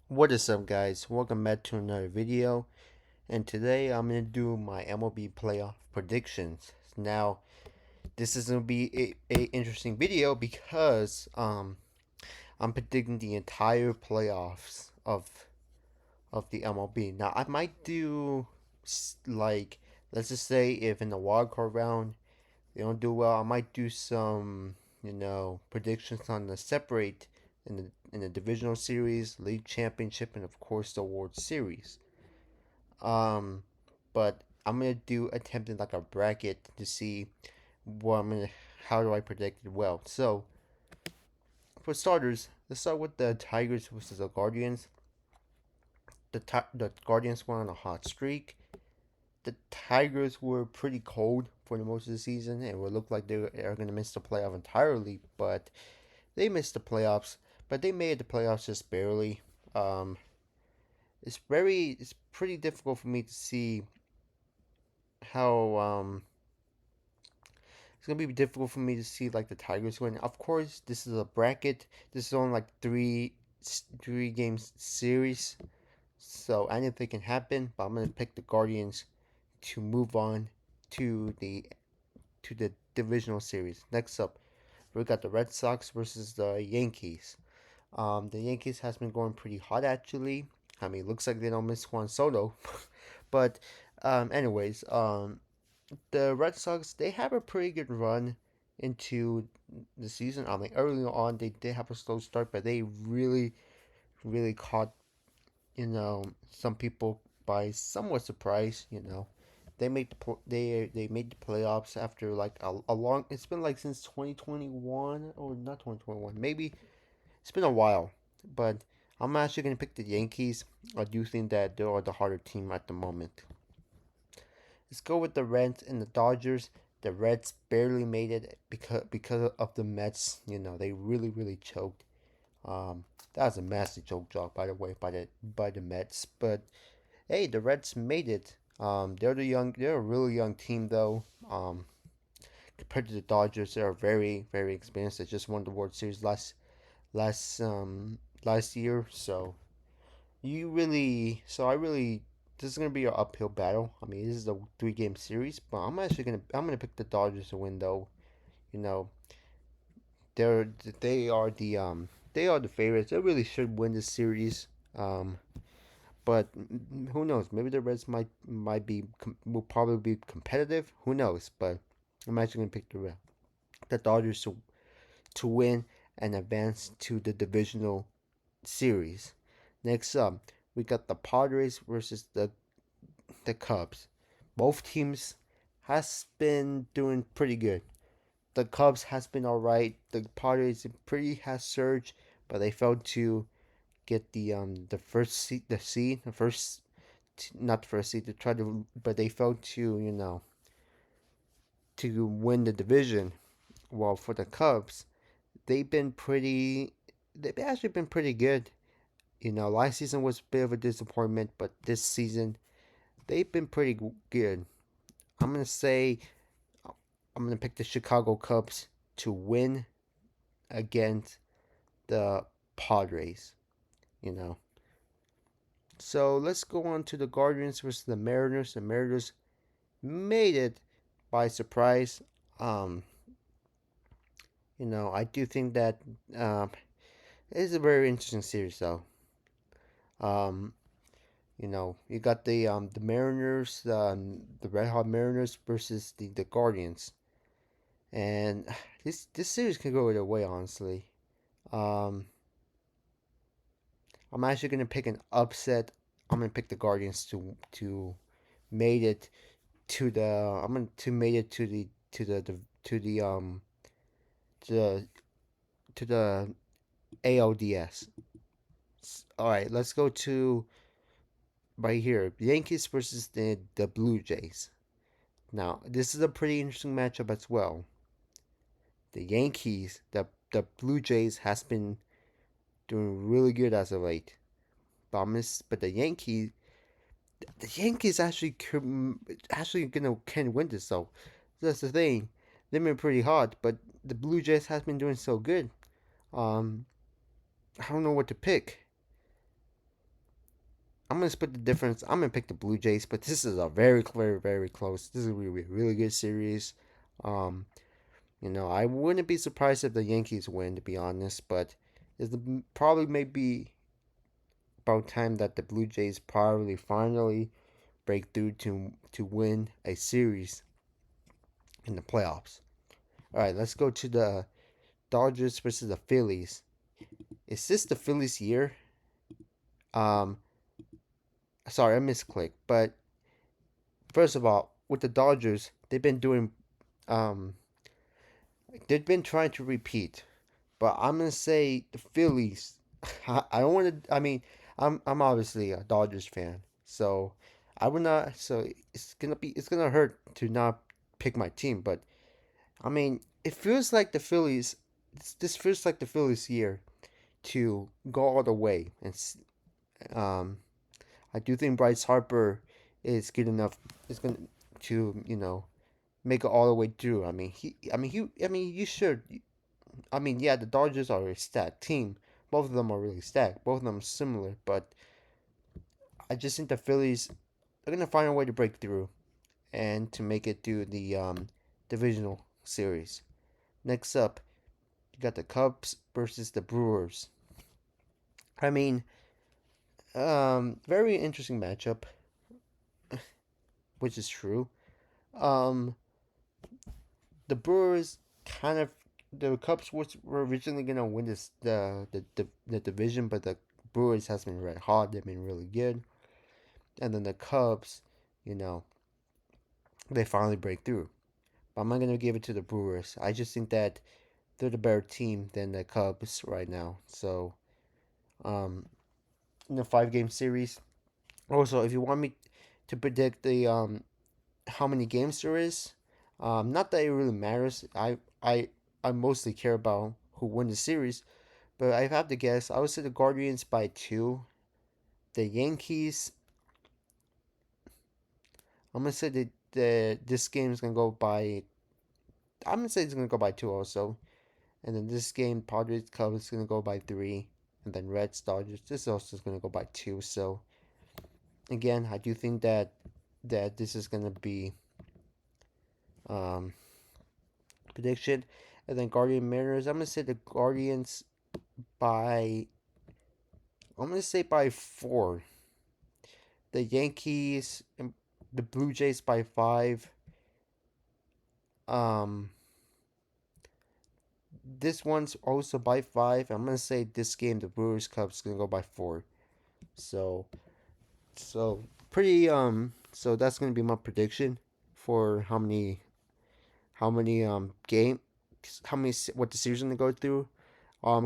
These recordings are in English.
What is up, guys? Welcome back to another video, and today I'm gonna do my MLB playoff predictions. Now, this is gonna be a interesting video because I'm predicting the entire playoffs of the MLB. Now, I might do like, let's just say if in the wild card round they don't do well, I might do some predictions on the separate in the divisional series, league championship, and of course the World Series. Um, but I'm gonna do attempting like a bracket to see what I'm gonna how do I predict it well. So for starters, let's start with the Tigers versus the Guardians. The Guardians were on a hot streak. The Tigers were pretty cold for the most of the season, and it would look like they are gonna miss the playoff entirely. But they missed the playoffs, but they made the playoffs just barely. Um, it's pretty difficult for me to see how it's gonna be difficult for me to see like the Tigers win. Of course, this is a bracket. This is only like three games series, so anything can happen. But I'm gonna pick the Guardians to move on to the divisional series. Next up, we got the Red Sox versus the Yankees. The Yankees has been going pretty hot actually. I mean, it looks like they don't miss Juan Soto, but anyways, the Red Sox they have a pretty good run into the season. I mean, early on they did have a slow start, but they really caught some people by somewhat surprise. They made they made the playoffs after like a long. It's been like since 2021 or not 2021. Maybe it's been a while, but I'm actually gonna pick the Yankees. I do think that they are the harder team at the moment. Let's go with the Reds and the Dodgers. The Reds barely made it because of the Mets. They really choked. That was a massive choke job, by the way, by the Mets. But hey, the Reds made it. They're a really young team though. Compared to the Dodgers, they are very experienced. They just won the World Series last last year. So I really this is gonna be an uphill battle. I mean, this is a 3 game series, but I'm gonna pick the Dodgers to win though. You know, they're they are the they are the favorites. They really should win this series. But who knows? Maybe the Reds will probably be competitive. Who knows? But I'm actually gonna pick the Dodgers to win and advance to the divisional series. Next up, we got the Padres versus the Cubs. Both teams has been doing pretty good. The Cubs has been alright. The Padres pretty has surged, but they failed to get the first seed, the first not the first seed to try to, but they failed to to win the division. While for the Cubs, they've been pretty. They've actually been pretty good. Last season was a bit of a disappointment, but this season they've been pretty good. I'm gonna say I'm gonna pick the Chicago Cubs to win against the Padres. You know. So let's go on to the Guardians versus the Mariners. The Mariners made it by surprise. Um, I do think that it is a very interesting series, though. Um, you got the Mariners, the Red Hot Mariners versus the Guardians, and this series can go either way, honestly. Um, I'm actually gonna pick an upset. I'm gonna pick the Guardians to made it to the. I'm gonna to made it to the to the to the ALDS. All right, let's go to right here. Yankees versus the Blue Jays. Now, this is a pretty interesting matchup as well. The Blue Jays has been doing really good as of late. But the Yankees actually can win this though. That's the thing. They've been pretty hot, but the Blue Jays has been doing so good. Um, I don't know what to pick. I'm gonna split the difference. I'm gonna pick the Blue Jays, but this is a very, very, very close. This is gonna be a really good series. Um, I wouldn't be surprised if the Yankees win, to be honest. But it's probably maybe about time that the Blue Jays probably finally break through to win a series in the playoffs. All right, let's go to the Dodgers versus the Phillies. Is this the Phillies' year? Um, sorry, I misclicked. But first of all, with the Dodgers, um they've been trying to repeat. But I'm gonna say the Phillies. I don't want to. I mean, I'm obviously a Dodgers fan, so I would not. So it's gonna hurt to not pick my team. But I mean, it feels like the Phillies. This feels like the Phillies' year to go all the way, and um, I do think Bryce Harper is good enough. Is going to make it all the way through. I mean, you should. I mean, yeah, the Dodgers are a stacked team. Both of them are really stacked. Both of them are similar, but I just think the Phillies are gonna find a way to break through and to make it through the divisional series. Next up, you got the Cubs versus the Brewers. I mean, very interesting matchup, which is true. Um, the Brewers kind of the Cubs were originally gonna win the division, but the Brewers has been red hot. They've been really good, and then the Cubs, you know, they finally break through. But I'm not gonna give it to the Brewers. I just think that they're the better team than the Cubs right now. So, um, in the 5 game series. Also, if you want me to predict the how many games there is, not that it really matters. I mostly care about who wins the series. But I have to guess. I would say the Guardians by 2. The Yankees. I'm gonna say the this game is gonna go by. I'm gonna say it's gonna go by 2 also. And then this game, Padres Cubs is gonna go by 3. And then Reds Dodgers. This also is gonna go by 2. So again, I do think that this is gonna be um prediction. And then Guardian Mariners. I'm gonna say the Guardians by. I'm gonna say by 4. The Yankees and the Blue Jays by 5. Um, this one's also by 5. I'm gonna say this game, the Brewers Cubs, is gonna go by 4. So, pretty. So that's gonna be my prediction for how many game, what the series is gonna go through.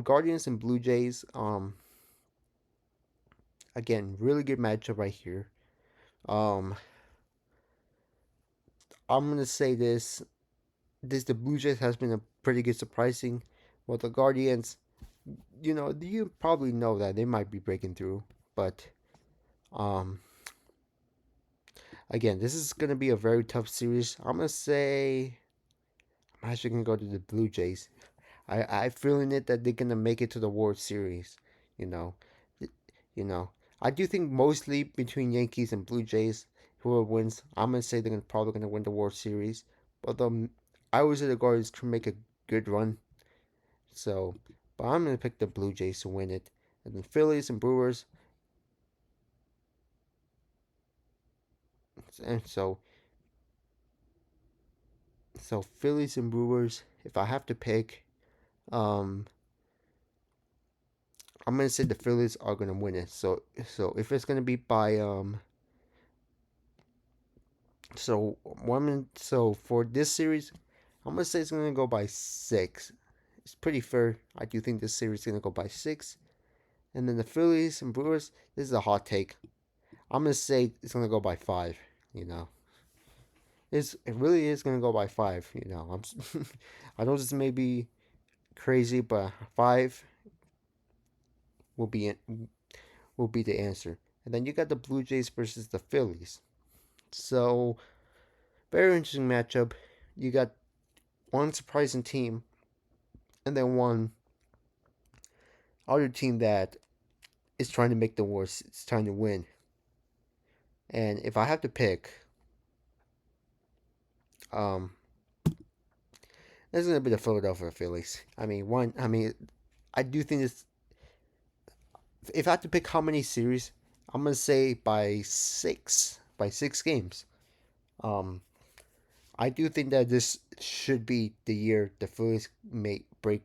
Guardians and Blue Jays. Again, really good matchup right here. Um, I'm gonna say this. The Blue Jays has been a pretty good surprising. Well, the Guardians, you probably know that they might be breaking through, but um, again, this is gonna be a very tough series. I'm gonna say I'm actually gonna go to the Blue Jays. I feeling it that they're gonna make it to the World Series. You know, you know. I do think mostly between Yankees and Blue Jays, whoever wins, I'm gonna say they're probably gonna win the World Series. But I always say the Guardians can make a good run. So, but I'm gonna pick the Blue Jays to win it, and then Phillies and Brewers. And so Phillies and Brewers. If I have to pick, um, I'm gonna say the Phillies are gonna win it. So if it's gonna be by so for this series, I'm gonna say it's gonna go by 6. It's pretty fair. I do think this series is gonna go by 6. And then the Phillies and Brewers. This is a hot take. I'm gonna say it's gonna go by 5. You know, it really is gonna go by 5. I know this may be crazy, but 5 will be will be the answer. And then you got the Blue Jays versus the Phillies. So very interesting matchup. You got one surprising team, and then one other team that is trying to make the worst. It's trying to win. And if I have to pick, um, it's gonna be the Philadelphia Phillies. I do think it's. If I have to pick how many series, I'm gonna say by 6 games. Um, I do think that this should be the year the Phillies make break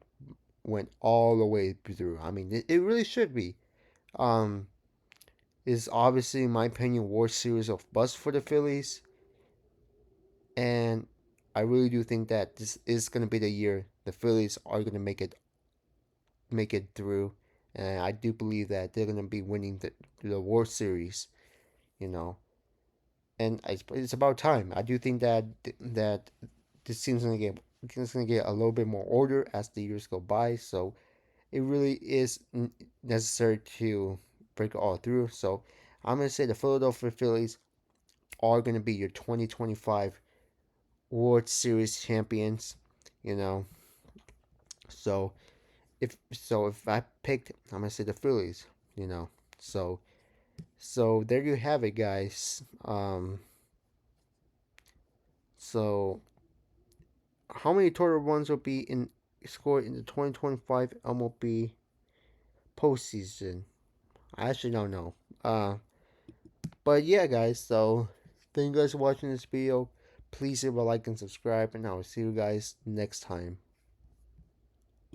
went all the way through. I mean, it really should be. Um, is obviously, in my opinion, worst series of bust for the Phillies, and I really do think that this is gonna be the year the Phillies are gonna make it through, and I do believe that they're gonna be winning the World Series. You know, and it's about time. I do think that this team's gonna get a little bit more order as the years go by. So it really is necessary to break it all through. So I'm gonna say the Philadelphia Phillies are gonna be your 2025 World Series champions. You know, so if I picked, I'm gonna say the Phillies. You know, so there you have it, guys. So how many total runs will be in scored in the 2025 MLB postseason? I actually don't know. But yeah, guys. So thank you guys for watching this video. Please leave a like and subscribe, and I will see you guys next time.